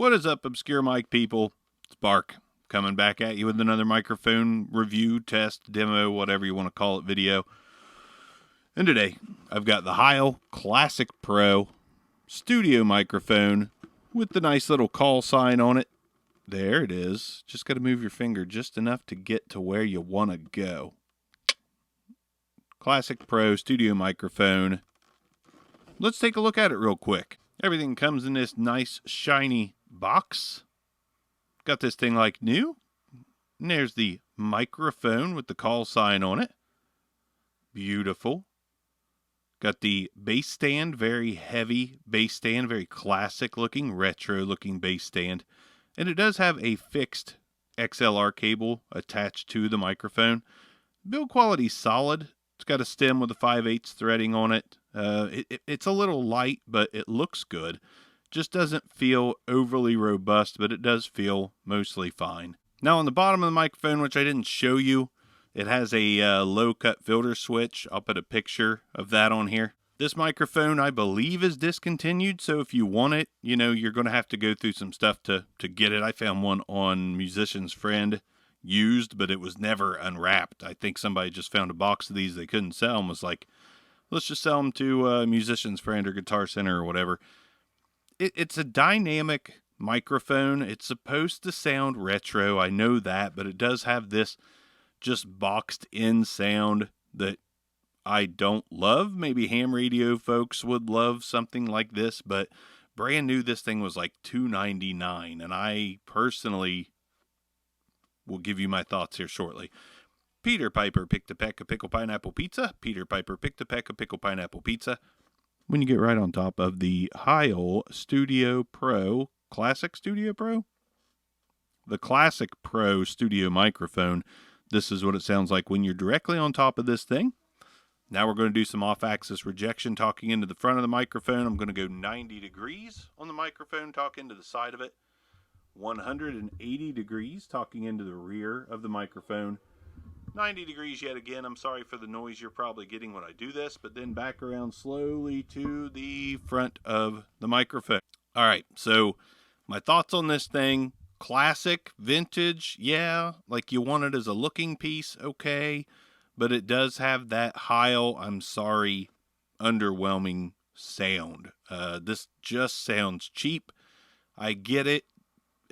What is up, Obscure Mic people? It's Bark, coming back at you with another microphone review, test, demo, whatever you want to call it, video. And today, I've got the Heil Classic Pro studio microphone with the nice little call sign on it. There it is. Just got to move your finger just enough to get to where you want to go. Classic Pro studio microphone. Let's take a look at it real quick. Everything comes in this nice, shiny box. Got this thing like new. And there's the microphone with the call sign on it. Beautiful. Got the bass stand, very heavy bass stand, very classic looking, retro looking bass stand. And it does have a fixed XLR cable attached to the microphone. Build quality solid. It's got a stem with a 5/8 threading on it. It's a little light, but it looks good. Just doesn't feel overly robust, but it does feel mostly fine. Now on the bottom of the microphone, which I didn't show you, it has a low-cut filter switch. I'll put a picture of that on here. This microphone, I believe, is discontinued, so if you want it, you're going to have to go through some stuff to get it. I found one on Musician's Friend used, but it was never unwrapped. I think somebody just found a box of these they couldn't sell and was like, let's just sell them to Musician's Friend or Guitar Center or whatever. It's a dynamic microphone. It's supposed to sound retro. I know that, but it does have this just boxed in sound that I don't love. Maybe ham radio folks would love something like this, but brand new, this thing was like $299, and I personally will give you my thoughts here shortly. Peter Piper picked a peck of pickle pineapple pizza. Peter Piper picked a peck of pickle pineapple pizza. When you get right on top of the Heil Studio Pro, Classic Studio Pro? The Classic Pro Studio microphone, this is what it sounds like when you're directly on top of this thing. Now we're going to do some off-axis rejection, talking into the front of the microphone. I'm going to go 90 degrees on the microphone, talk into the side of it. 180 degrees, talking into the rear of the microphone. 90 degrees yet again. I'm sorry for the noise you're probably getting when I do this, but then back around slowly to the front of the microphone. All right, so my thoughts on this thing. Classic, vintage, yeah, like you want it as a looking piece, okay, but it does have that Heil, I'm sorry, underwhelming sound. This just sounds cheap. I get it.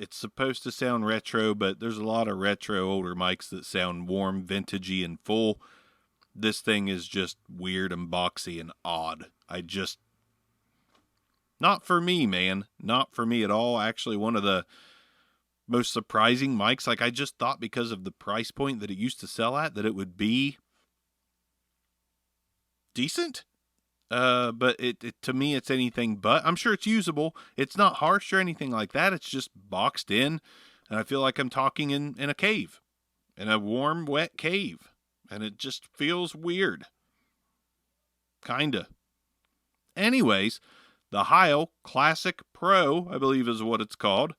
It's supposed to sound retro, but there's a lot of retro older mics that sound warm, vintagey, and full. This thing is just weird and boxy and odd. Not for me, man. Not for me at all. Actually, one of the most surprising mics. Like, I just thought because of the price point that it used to sell at, that it would be decent. But to me, it's anything but. I'm sure it's usable. It's not harsh or anything like that. It's just boxed in. And I feel like I'm talking in a cave. In a warm, wet cave. And it just feels weird. Kinda. Anyways, the Heil Classic Pro, I believe is what it's called.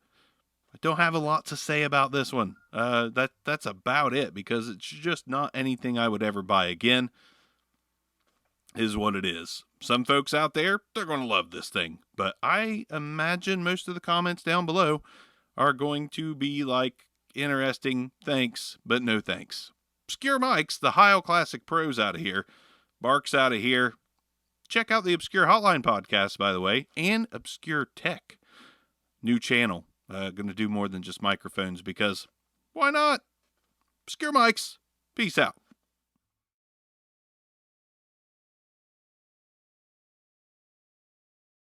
I don't have a lot to say about this one. That's about it, because it's just not anything I would ever buy again. Is what it is. Some folks out there, they're going to love this thing. But I imagine most of the comments down below are going to be like, interesting, thanks, but no thanks. Obscure Mics, the Heil Classic Pros out of here. Bark's out of here. Check out the Obscure Hotline podcast, by the way, and Obscure Tech. New channel. Going to do more than just microphones, because why not? Obscure Mics. Peace out.